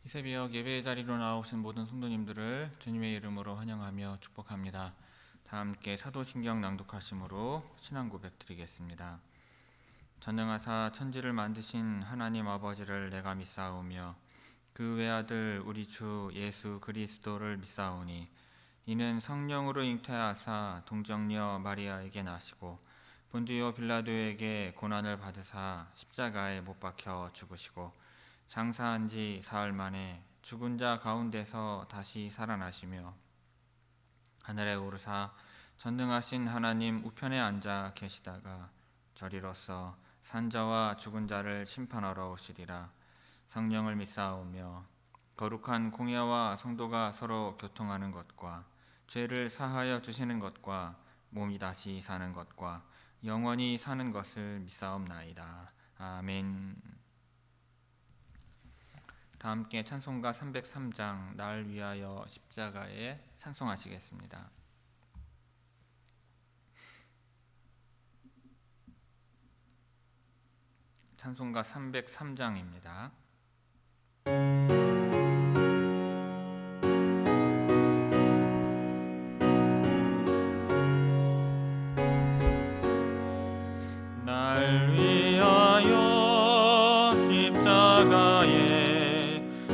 이 새벽 예배의 자리로 나오신 모든 성도님들을 주님의 이름으로 환영하며 축복합니다. 다 함께 사도신경 낭독하심으로 신앙 고백 드리겠습니다. 전능하사 천지를 만드신 하나님 아버지를 내가 믿사오며 그 외아들 우리 주 예수 그리스도를 믿사오니 이는 성령으로 잉태하사 동정녀 마리아에게 나시고 본디오 빌라도에게 고난을 받으사 십자가에 못 박혀 죽으시고 장사한 지 사흘 만에 죽은 자 가운데서 다시 살아나시며 하늘에 오르사 전능하신 하나님 우편에 앉아 계시다가 저리로서 산자와 죽은 자를 심판하러 오시리라. 성령을 믿사오며 거룩한 공예와 성도가 서로 교통하는 것과 죄를 사하여 주시는 것과 몸이 다시 사는 것과 영원히 사는 것을 믿사옵나이다. 아멘. 다 함께 찬송가 303장 날 위하여 십자가에 찬송하시겠습니다. 찬송가 303장입니다. 날 위하여 십자가에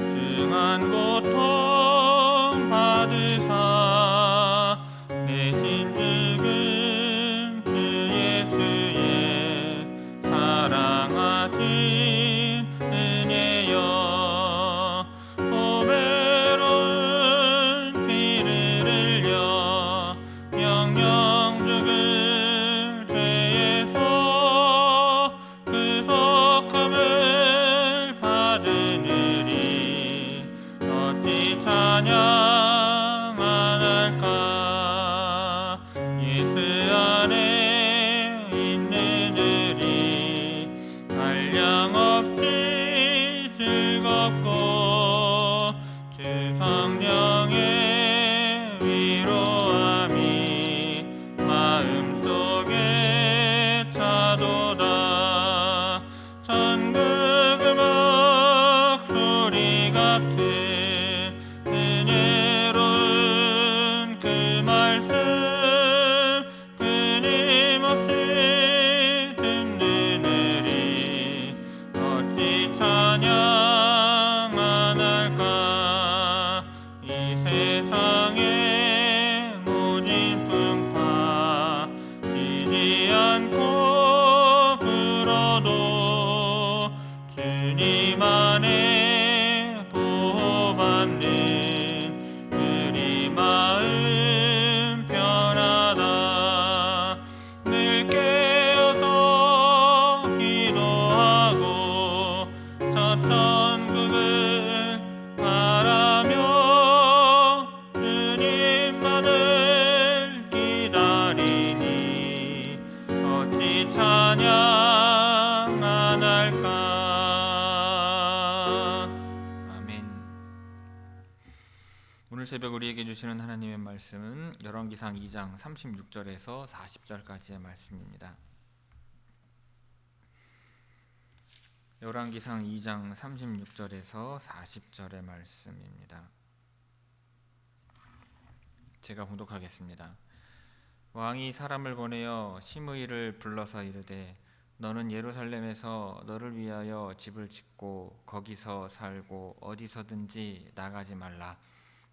중한 고통 받으사 내신 죽은 주 예수의 사랑하신 은혜여 보배로운 피를 흘려 영영 죽을 죄에서 구속함을 받으느니 어찌 찬양 안 할까. 예수 안에 있는 우리 한량없이 즐겁고 주 성령의 위로함이 마음속에 차도다. 천국 음악 소리 같은 은혜로운 그 말씀 끊임없이 듣는 우리 어찌 찬양 안 할까. 이 세상의 모진 풍파 쉬지 않고 불어도 주님 안에 보호받는 우리 마음 편하다. 늘 깨어서 기도하고 저 천국을 바라며 주님만을 기다리니 어찌 찬양 안 할까. 아멘. 오늘 새벽 우리에게 주시는 하나님의 말씀은 열왕기상 2장 36절에서 40절까지의 말씀입니다. 열왕기상 2장 36절에서 40절의 말씀입니다. 제가 봉독하겠습니다. 왕이 사람을 보내어 시므이를 불러서 이르되 너는 예루살렘에서 너를 위하여 집을 짓고 거기서 살고 어디서든지 나가지 말라.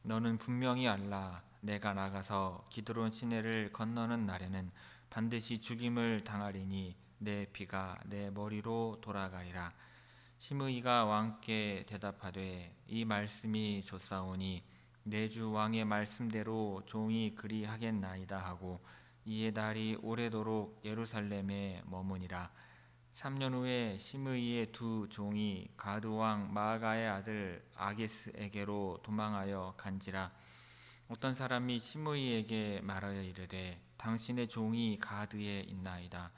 너는 분명히 알라. 내가 나가서 기드론 시내를 건너는 날에는 반드시 죽임을 당하리니 내 피가 내 머리로 돌아가리라. 시므이가 왕께 대답하되 이 말씀이 좋사오니 내 주 왕의 말씀대로 종이 그리하겠나이다 하고 이에 달이 오래도록 예루살렘에 머무니라. 3년 후에 시므이의 두 종이 가드 왕 마아가의 아들 아기스에게로 도망하여 간지라. 어떤 사람이 시므이에게 말하여 이르되 당신의 종이 가드에 있나이다.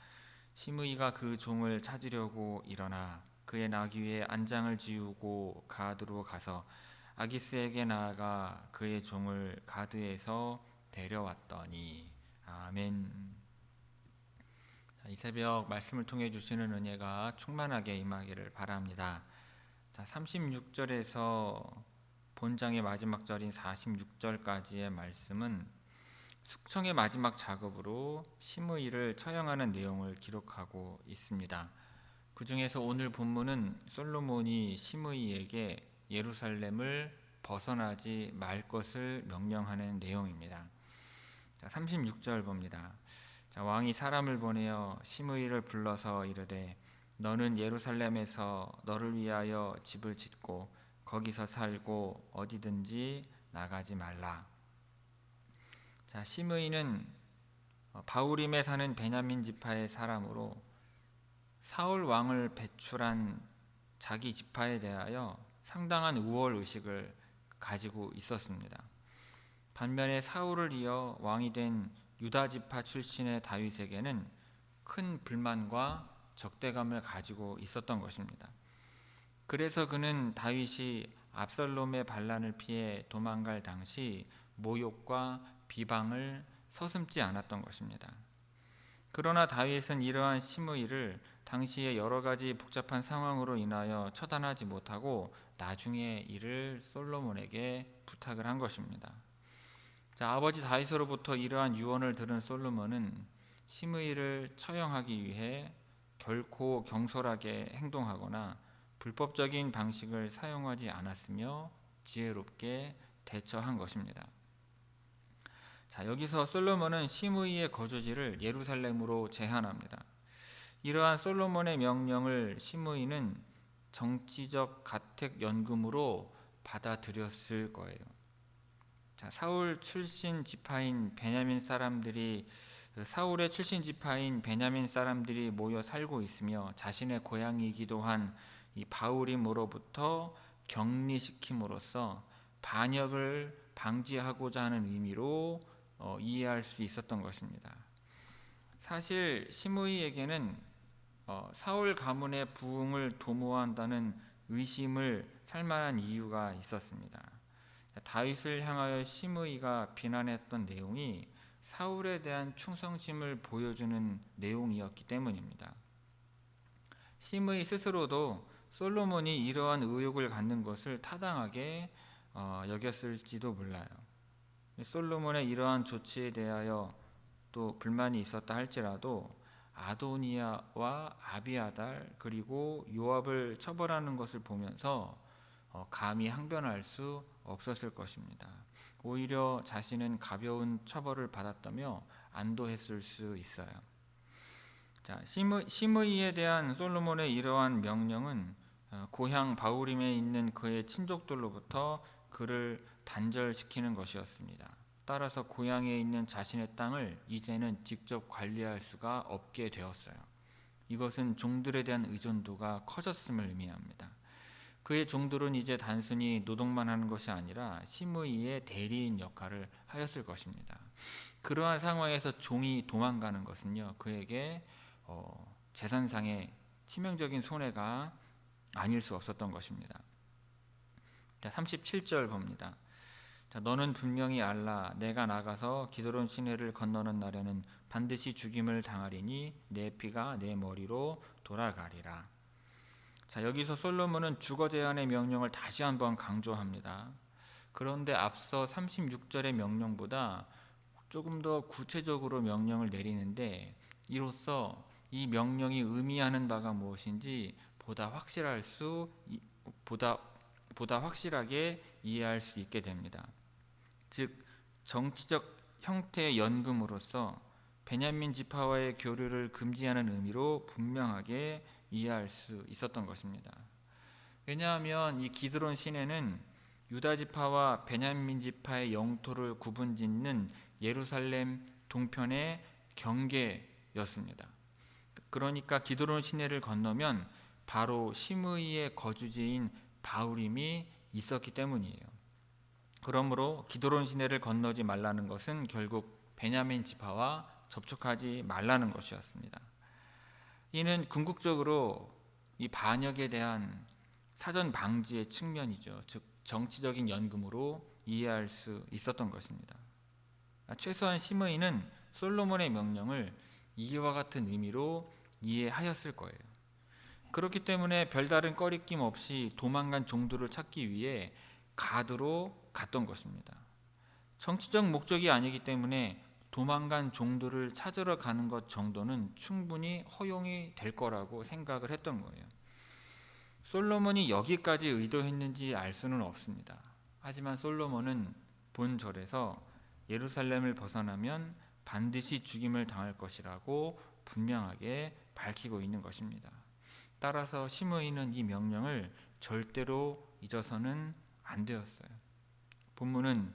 시므이가 그 종을 찾으려고 일어나 그의 나귀에 안장을 지우고 가드로 가서 아기스에게 나아가 그의 종을 가드에서 데려왔더니. 아멘. 이 새벽 말씀을 통해 주시는 은혜가 충만하게 임하기를 바랍니다. 자, 36절에서 본장의 마지막 절인 46절까지의 말씀은 숙청의 마지막 작업으로 시므이를 처형하는 내용을 기록하고 있습니다. 그 중에서 오늘 본문은 솔로몬이 시므이에게 예루살렘을 벗어나지 말 것을 명령하는 내용입니다. 자, 36절 봅니다. 자, 왕이 사람을 보내어 시므이를 불러서 이르되 너는 예루살렘에서 너를 위하여 집을 짓고 거기서 살고 어디든지 나가지 말라. 자, 시므이는 바후림에 사는 베냐민 지파의 사람으로 사울 왕을 배출한 자기 지파에 대하여 상당한 우월 의식을 가지고 있었습니다. 반면에 사울을 이어 왕이 된 유다 지파 출신의 다윗에게는 큰 불만과 적대감을 가지고 있었던 것입니다. 그래서 그는 다윗이 압살롬의 반란을 피해 도망갈 당시 모욕과 비방을 서슴지 않았던 것입니다. 그러나 다윗은 이러한 시므이를 당시의 여러 가지 복잡한 상황으로 인하여 처단하지 못하고 나중에 이를 솔로몬에게 부탁을 한 것입니다. 자, 아버지 다윗으로부터 이러한 유언을 들은 솔로몬은 시므이를 처형하기 위해 결코 경솔하게 행동하거나 불법적인 방식을 사용하지 않았으며 지혜롭게 대처한 것입니다. 자, 여기서 솔로몬은 시므이의 거주지를 예루살렘으로 제한합니다. 이러한 솔로몬의 명령을 시므이는 정치적 가택 연금으로 받아들였을 거예요. 자, 사울의 출신 지파인 베냐민 사람들이 모여 살고 있으며 자신의 고향이기도 한 이 바후림으로부터 격리시킴으로써 반역을 방지하고자 하는 의미로 이해할 수 있었던 것입니다. 사실 시므이에게는 사울 가문의 부흥을 도모한다는 의심을 살 만한 이유가 있었습니다. 다윗을 향하여 시므이가 비난했던 내용이 사울에 대한 충성심을 보여주는 내용이었기 때문입니다. 시므이 스스로도 솔로몬이 이러한 의욕을 갖는 것을 타당하게 여겼을지도 몰라요. 솔로몬의 이러한 조치에 대하여 또 불만이 있었다 할지라도 아도니아와 아비아달 그리고 요압을 처벌하는 것을 보면서 감히 항변할 수 없었을 것입니다. 오히려 자신은 가벼운 처벌을 받았다며 안도했을 수 있어요. 자, 시므이에 대한 솔로몬의 이러한 명령은 고향 바후림에 있는 그의 친족들로부터 그를 단절시키는 것이었습니다. 따라서 고향에 있는 자신의 땅을 이제는 직접 관리할 수가 없게 되었어요. 이것은 종들에 대한 의존도가 커졌음을 의미합니다. 그의 종들은 이제 단순히 노동만 하는 것이 아니라 시므이의 대리인 역할을 하였을 것입니다. 그러한 상황에서 종이 도망가는 것은요, 그에게 재산상의 치명적인 손해가 아닐 수 없었던 것입니다. 자, 37절 봅니다. 자, 너는 분명히 알라. 내가 나가서 기드론 시내를 건너는 날에는 반드시 죽임을 당하리니 내 피가 내 머리로 돌아가리라. 자, 여기서 솔로몬은 주거 제한의 명령을 다시 한번 강조합니다. 그런데 앞서 36절의 명령보다 조금 더 구체적으로 명령을 내리는데 이로써 이 명령이 의미하는 바가 무엇인지 보다 확실하게 이해할 수 있게 됩니다. 즉 정치적 형태의 연금으로서 베냐민 지파와의 교류를 금지하는 의미로 분명하게 이해할 수 있었던 것입니다. 왜냐하면 이 기드론 시내는 유다 지파와 베냐민 지파의 영토를 구분짓는 예루살렘 동편의 경계였습니다. 그러니까 기드론 시내를 건너면 바로 시므이의 거주지인 바후림이 있었기 때문이에요. 그러므로 기드론 시내를 건너지 말라는 것은 결국 베냐민 지파와 접촉하지 말라는 것이었습니다. 이는 궁극적으로 이 반역에 대한 사전 방지의 측면이죠. 즉 정치적인 연금으로 이해할 수 있었던 것입니다. 최소한 시므이는 솔로몬의 명령을 이와 같은 의미로 이해하였을 거예요. 그렇기 때문에 별다른 꺼리낌 없이 도망간 종들을 찾기 위해 가드로 갔던 것입니다. 정치적 목적이 아니기 때문에 도망간 종들을 찾으러 가는 것 정도는 충분히 허용이 될 거라고 생각을 했던 거예요. 솔로몬이 여기까지 의도했는지 알 수는 없습니다. 하지만 솔로몬은 본 절에서 예루살렘을 벗어나면 반드시 죽임을 당할 것이라고 분명하게 밝히고 있는 것입니다. 따라서 시므이는 이 명령을 절대로 잊어서는 안 되었어요. 본문은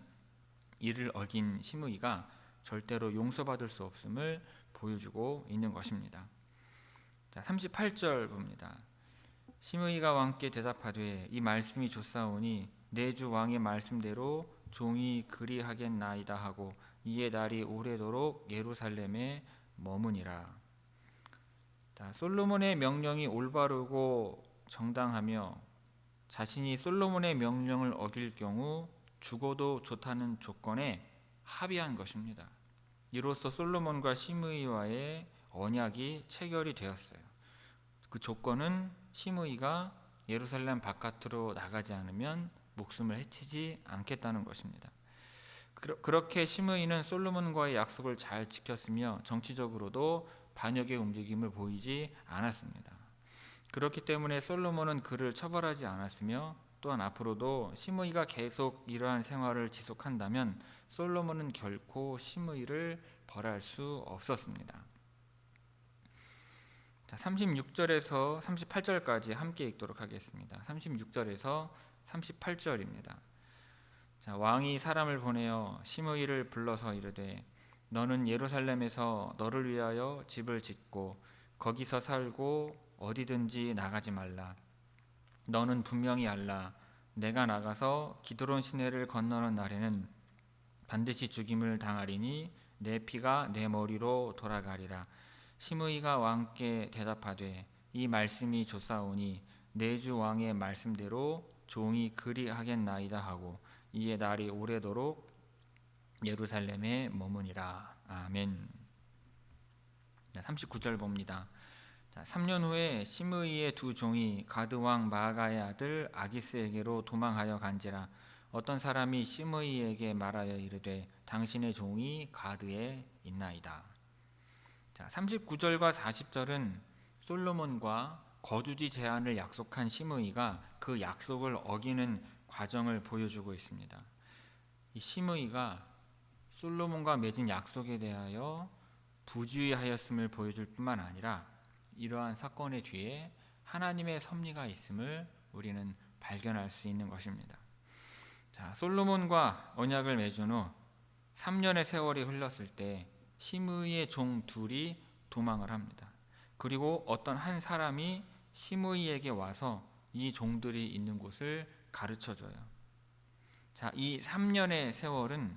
이를 어긴 시므이가 절대로 용서받을 수 없음을 보여주고 있는 것입니다. 자, 38절 봅니다. 시므이가 왕께 대답하되 이 말씀이 좋사오니 내 주 왕의 말씀대로 종이 그리하겠나이다 하고 이에 날이 오래도록 예루살렘에 머무니라. 자, 솔로몬의 명령이 올바르고 정당하며 자신이 솔로몬의 명령을 어길 경우 죽어도 좋다는 조건에 합의한 것입니다. 이로써 솔로몬과 시므이와의 언약이 체결이 되었어요. 그 조건은 시므이가 예루살렘 바깥으로 나가지 않으면 목숨을 해치지 않겠다는 것입니다. 그렇게 시므이는 솔로몬과의 약속을 잘 지켰으며 정치적으로도 반역의 움직임을 보이지 않았습니다. 그렇기 때문에 솔로몬은 그를 처벌하지 않았으며 또한 앞으로도 시므이가 계속 이러한 생활을 지속한다면 솔로몬은 결코 시므이를 벌할 수 없었습니다. 자, 36절에서 38절까지 함께 읽도록 하겠습니다. 36절에서 38절입니다. 자, 왕이 사람을 보내어 시므이를 불러서 이르되 너는 예루살렘에서 너를 위하여 집을 짓고 거기서 살고 어디든지 나가지 말라. 너는 분명히 알라. 내가 나가서 기드론 시내를 건너는 날에는 반드시 죽임을 당하리니 내 피가 내 머리로 돌아가리라. 시므이가 왕께 대답하되 이 말씀이 좋사오니 내 주 왕의 말씀대로 종이 그리하겠나이다 하고 이에 날이 오래도록 예루살렘에 머무니라. 아멘. 39절 봅니다. 3년 후에 시므이의 두 종이 가드 왕 마아가의 아들 아기스에게로 도망하여 간지라. 어떤 사람이 시므이에게 말하여 이르되 당신의 종이 가드에 있나이다. 39절과 40절은 솔로몬과 거주지 제한을 약속한 시므이가 그 약속을 어기는 과정을 보여주고 있습니다. 이 시므이가 솔로몬과 맺은 약속에 대하여 부주의하였음을 보여줄 뿐만 아니라 이러한 사건의 뒤에 하나님의 섭리가 있음을 우리는 발견할 수 있는 것입니다. 자, 솔로몬과 언약을 맺은 후 3년의 세월이 흘렀을 때 시므이의 종 둘이 도망을 합니다. 그리고 어떤 한 사람이 시므이에게 와서 이 종들이 있는 곳을 가르쳐줘요. 자, 이 3년의 세월은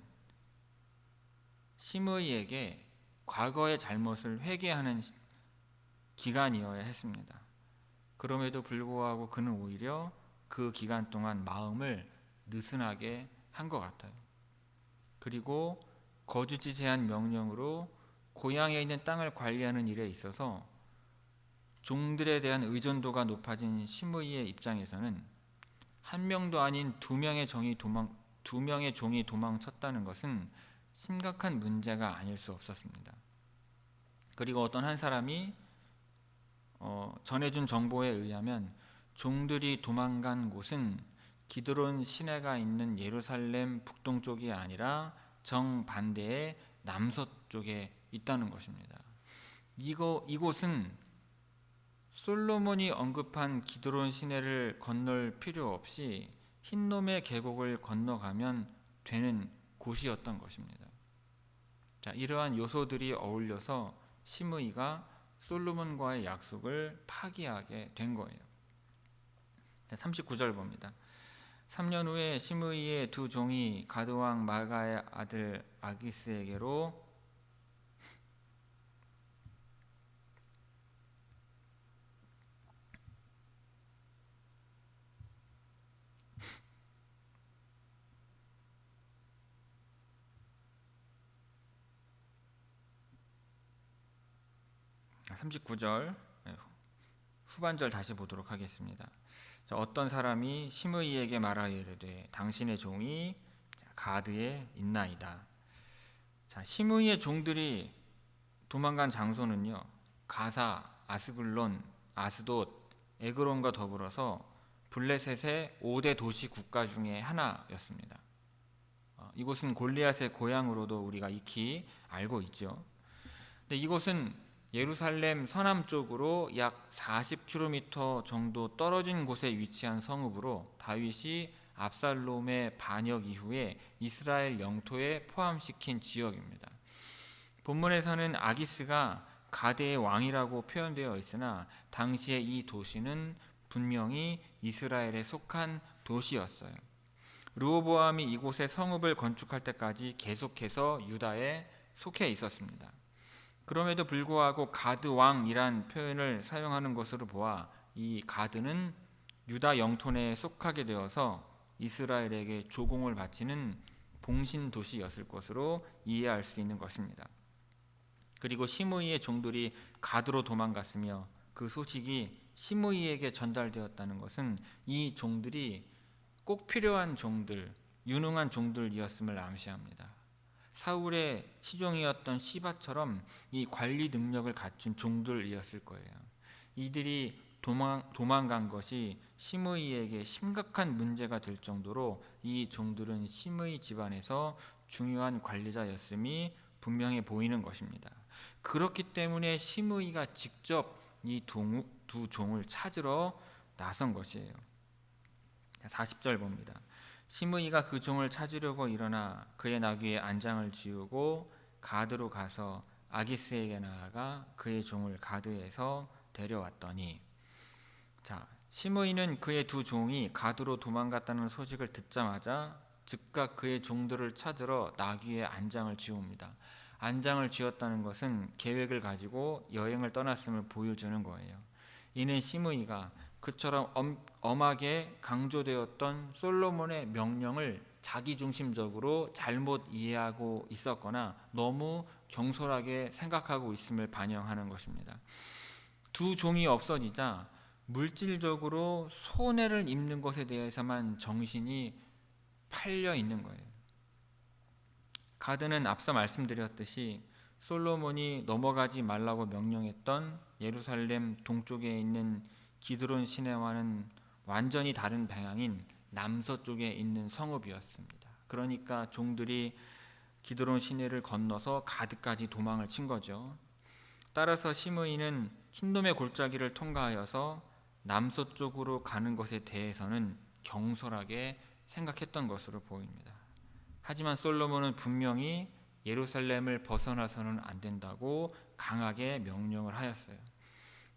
시므이에게 과거의 잘못을 회개하는 기간이어야 했습니다. 그럼에도 불구하고 그는 오히려 그 기간 동안 마음을 느슨하게 한 것 같아요. 그리고 거주지 제한 명령으로 고향에 있는 땅을 관리하는 일에 있어서 종들에 대한 의존도가 높아진 시므이의 입장에서는 한 명도 아닌 두 명의 종이 도망쳤다는 것은 심각한 문제가 아닐 수 없었습니다. 그리고 어떤 한 사람이 전해준 정보에 의하면 종들이 도망간 곳은 기드론 시내가 있는 예루살렘 북동쪽이 아니라 정반대의 남서쪽에 있다는 것입니다. 이곳은 솔로몬이 언급한 기드론 시내를 건널 필요 없이 흰놈의 계곡을 건너가면 되는 곳이었던 것입니다. 자, 이러한 요소들이 어울려서 시므이가 솔로몬과의 약속을 파기하게 된 거예요. 39절 봅니다. 3년 후에 시므이의 두 종이 가드 왕 마아가의 아들 아기스에게로 (39절) 후반절 다시 보도록 하겠습니다. 자, 어떤 사람이 시므이에게 말하여 이르되 당신의 종이 가드에 있나이다. 자, 시므이의 종들이 도망간 장소는요, 가사, 아스글론, 아스돗, 에그론과 더불어서 블레셋의 5대 도시 국가 중에 하나였습니다. 이곳은 골리앗의 고향으로도 우리가 익히 알고 있죠. 근데 이곳은 예루살렘 서남쪽으로 약 40km 정도 떨어진 곳에 위치한 성읍으로 다윗이 압살롬의 반역 이후에 이스라엘 영토에 포함시킨 지역입니다. 본문에서는 아기스가 가드의 왕이라고 표현되어 있으나 당시에 이 도시는 분명히 이스라엘에 속한 도시였어요. 르호보암이 이곳에 성읍을 건축할 때까지 계속해서 유다에 속해 있었습니다. 그럼에도 불구하고 가드 왕이란 표현을 사용하는 것으로 보아 이 가드는 유다 영토 내에 속하게 되어서 이스라엘에게 조공을 바치는 봉신 도시였을 것으로 이해할 수 있는 것입니다. 그리고 시므이의 종들이 가드로 도망갔으며 그 소식이 시므이에게 전달되었다는 것은 이 종들이 꼭 필요한 종들, 유능한 종들이었음을 암시합니다. 사울의 시종이었던 시바처럼 이 관리 능력을 갖춘 종들이었을 거예요. 이들이 도망간 것이 시므이에게 심각한 문제가 될 정도로 이 종들은 시므이 집안에서 중요한 관리자였음이 분명해 보이는 것입니다. 그렇기 때문에 시므이가 직접 이 두 종을 찾으러 나선 것이에요. 40절 봅니다. 시므이가 그 종을 찾으려고 일어나 그의 나귀에 안장을 지우고 가드로 가서 아기스에게 나아가 그의 종을 가드에서 데려왔더니, 자, 시므이는 그의 두 종이 가드로 도망갔다는 소식을 듣자마자 즉각 그의 종들을 찾으러 나귀에 안장을 지웁니다. 안장을 지었다는 것은 계획을 가지고 여행을 떠났음을 보여주는 거예요. 이는 시므이가 그처럼 엄하게 강조되었던 솔로몬의 명령을 자기중심적으로 잘못 이해하고 있었거나 너무 경솔하게 생각하고 있음을 반영하는 것입니다. 두 종이 없어지자 물질적으로 손해를 입는 것에 대해서만 정신이 팔려 있는 거예요. 가드는 앞서 말씀드렸듯이 솔로몬이 넘어가지 말라고 명령했던 예루살렘 동쪽에 있는 기드론 시내와는 완전히 다른 방향인 남서쪽에 있는 성읍이었습니다. 그러니까 종들이 기드론 시내를 건너서 가드까지 도망을 친 거죠. 따라서 시므이는 흰돔의 골짜기를 통과하여서 남서쪽으로 가는 것에 대해서는 경솔하게 생각했던 것으로 보입니다. 하지만 솔로몬은 분명히 예루살렘을 벗어나서는 안 된다고 강하게 명령을 하였어요.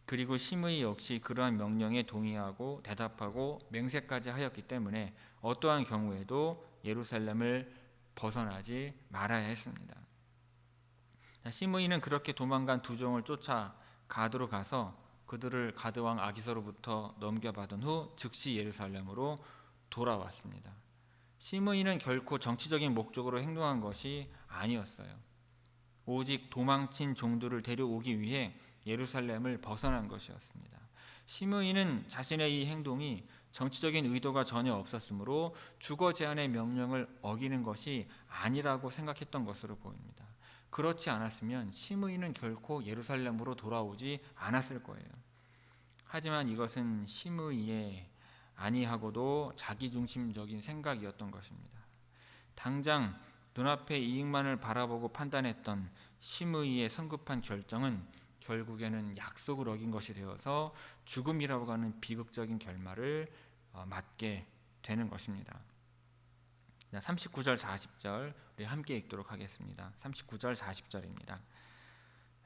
그리고 시므이 역시 그러한 명령에 동의하고 대답하고 맹세까지 하였기 때문에 어떠한 경우에도 예루살렘을 벗어나지 말아야 했습니다. 시므이는 그렇게 도망간 두 종을 쫓아 가드로 가서 그들을 가드왕 아기서로부터 넘겨받은 후 즉시 예루살렘으로 돌아왔습니다. 시므이는 결코 정치적인 목적으로 행동한 것이 아니었어요. 오직 도망친 종들을 데려오기 위해 예루살렘을 벗어난 것이었습니다. 시므이는 자신의 이 행동이 정치적인 의도가 전혀 없었으므로 주거 제한의 명령을 어기는 것이 아니라고 생각했던 것으로 보입니다. 그렇지 않았으면 시므이는 결코 예루살렘으로 돌아오지 않았을 거예요. 하지만 이것은 시므이의 아니하고도 자기중심적인 생각이었던 것입니다. 당장 눈앞의 이익만을 바라보고 판단했던 시므이의 성급한 결정은 결국에는 약속을 어긴 것이 되어서 죽음이라고 하는 비극적인 결말을 맞게 되는 것입니다. 39절 40절 우리 함께 읽도록 하겠습니다. 39절 40절입니다.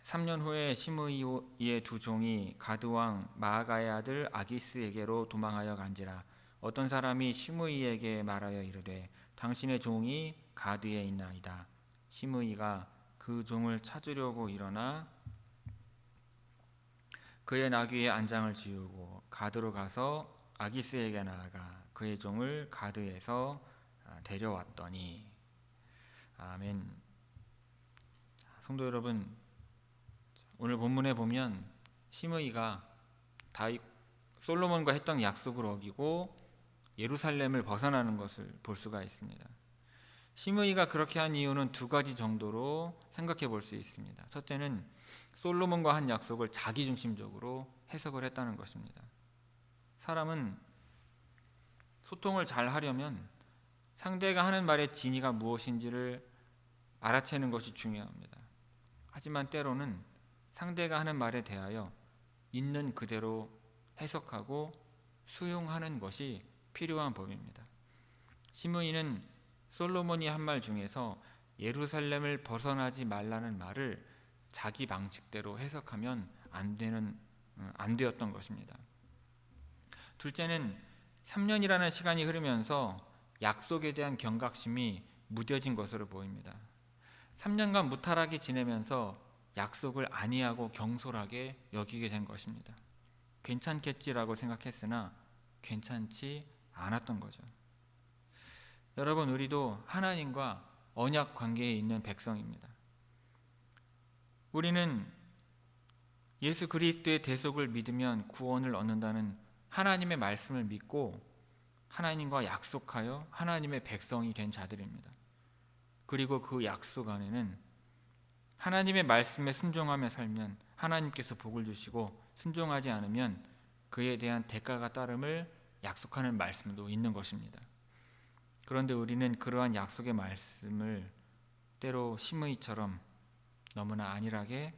3년 후에 시므이의 두 종이 가드왕 마아가의 아들 아기스에게로 도망하여 간지라. 어떤 사람이 시므이에게 말하여 이르되 당신의 종이 가드에 있나이다. 시므이가 그 종을 찾으려고 일어나 그의 나귀의 안장을 지우고 가드로 가서 아기스에게 나아가 그의 종을 가드에서 데려왔더니. 아멘. 성도 여러분, 오늘 본문에 보면 시므이가 솔로몬과 했던 약속을 어기고 예루살렘을 벗어나는 것을 볼 수가 있습니다. 시므이가 그렇게 한 이유는 두 가지 정도로 생각해 볼 수 있습니다. 첫째는 솔로몬과 한 약속을 자기중심적으로 해석을 했다는 것입니다. 사람은 소통을 잘 하려면 상대가 하는 말의 진위가 무엇인지를 알아채는 것이 중요합니다. 하지만 때로는 상대가 하는 말에 대하여 있는 그대로 해석하고 수용하는 것이 필요한 법입니다. 시므이는 솔로몬이 한 말 중에서 예루살렘을 벗어나지 말라는 말을 자기 방식대로 해석하면 안 되었던 것입니다. 둘째는 3년이라는 시간이 흐르면서 약속에 대한 경각심이 무뎌진 것으로 보입니다. 3년간 무탈하게 지내면서 약속을 안이하고 경솔하게 여기게 된 것입니다. 괜찮겠지라고 생각했으나 괜찮지 않았던 거죠. 여러분, 우리도 하나님과 언약 관계에 있는 백성입니다. 우리는 예수 그리스도의 대속을 믿으면 구원을 얻는다는 하나님의 말씀을 믿고 하나님과 약속하여 하나님의 백성이 된 자들입니다. 그리고 그 약속 안에는 하나님의 말씀에 순종하며 살면 하나님께서 복을 주시고, 순종하지 않으면 그에 대한 대가가 따름을 약속하는 말씀도 있는 것입니다. 그런데 우리는 그러한 약속의 말씀을 때로 시므이처럼 너무나 안일하게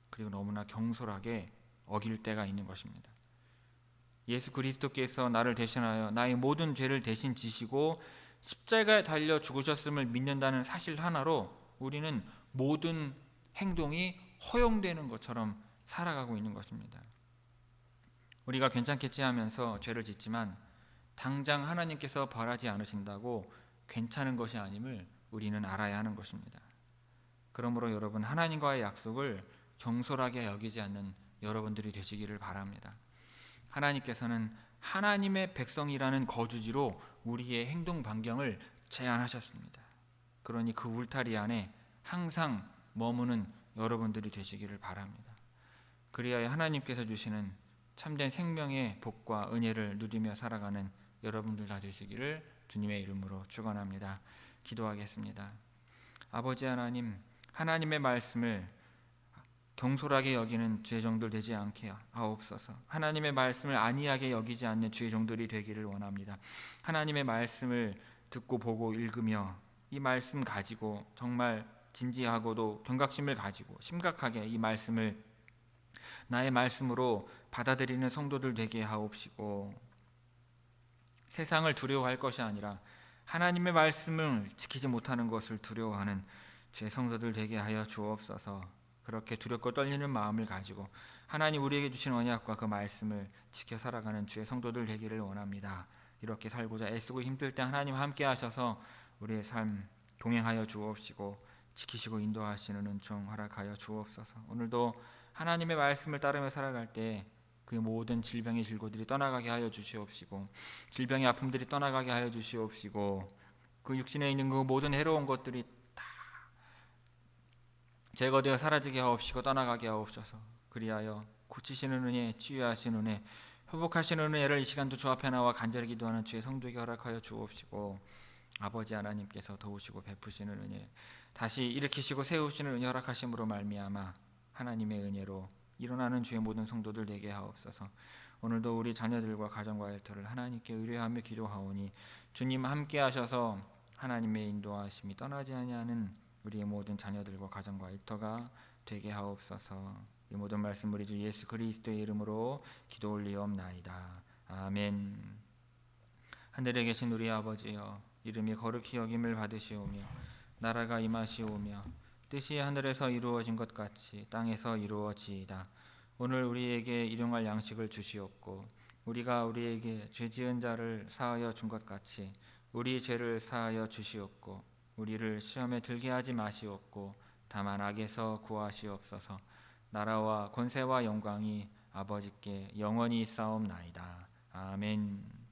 그리고 너무나 경솔하게 어길 때가 있는 것입니다. 예수 그리스도께서 나를 대신하여 나의 모든 죄를 대신 지시고 십자가에 달려 죽으셨음을 믿는다는 사실 하나로 우리는 모든 행동이 허용되는 것처럼 살아가고 있는 것입니다. 우리가 괜찮겠지 하면서 죄를 짓지만 당장 하나님께서 벌하지 않으신다고 괜찮은 것이 아님을 우리는 알아야 하는 것입니다. 그러므로 여러분, 하나님과의 약속을 경솔하게 여기지 않는 여러분들이 되시기를 바랍니다. 하나님께서는 하나님의 백성이라는 거주지로 우리의 행동 반경을 제한하셨습니다. 그러니 그 울타리 안에 항상 머무는 여러분들이 되시기를 바랍니다. 그리하여 하나님께서 주시는 참된 생명의 복과 은혜를 누리며 살아가는 여러분들 다 되시기를 주님의 이름으로 축원합니다. 기도하겠습니다. 아버지 하나님, 하나님의 말씀을 경솔하게 여기는 주의 종들 되지 않게 하옵소서. 하나님의 말씀을 안이하게 여기지 않는 주의 종들이 되기를 원합니다. 하나님의 말씀을 듣고 보고 읽으며 이 말씀 가지고 정말 진지하고도 경각심을 가지고 심각하게 이 말씀을 나의 말씀으로 받아들이는 성도들 되게 하옵시고, 세상을 두려워할 것이 아니라 하나님의 말씀을 지키지 못하는 것을 두려워하는 주의 성도들 되게 하여 주옵소서. 그렇게 두렵고 떨리는 마음을 가지고 하나님 우리에게 주신 언약과 그 말씀을 지켜 살아가는 주의 성도들 되기를 원합니다. 이렇게 살고자 애쓰고 힘들 때 하나님 함께 하셔서 우리의 삶 동행하여 주옵시고 지키시고 인도하시는 은총 허락하여 주옵소서. 오늘도 하나님의 말씀을 따르며 살아갈 때 그 모든 질병의 질고들이 떠나가게 하여 주시옵시고, 질병의 아픔들이 떠나가게 하여 주시옵시고, 그 육신에 있는 그 모든 해로운 것들이 다 제거되어 사라지게 하옵시고 떠나가게 하옵소서. 그리하여 고치시는 은혜, 치유하시는 은혜, 회복하시는 은혜를 이 시간도 주 앞에 나와 간절히 기도하는 주의 성도에게 허락하여 주옵시고, 아버지 하나님께서 도우시고 베푸시는 은혜, 다시 일으키시고 세우시는 은혜 허락하심으로 말미암아 하나님의 은혜로 일어나는 주의 모든 성도들 되게 하옵소서. 오늘도 우리 자녀들과 가정과 일터를 하나님께 의뢰하며 기도하오니 주님 함께 하셔서 하나님의 인도하심이 떠나지 아니하는 우리의 모든 자녀들과 가정과 일터가 되게 하옵소서. 이 모든 말씀 우리 주 예수 그리스도의 이름으로 기도 올리옵나이다. 아멘. 하늘에 계신 우리 아버지여, 이름이 거룩히 여김을 받으시오며 나라가 임하시오며 뜻이 하늘에서 이루어진 것 같이 땅에서 이루어지이다. 오늘 우리에게 일용할 양식을 주시옵고 우리가 우리에게 죄 지은 자를 사하여 준 것 같이 우리 죄를 사하여 주시옵고 우리를 시험에 들게 하지 마시옵고 다만 악에서 구하시옵소서. 나라와 권세와 영광이 아버지께 영원히 있사옵나이다. 아멘.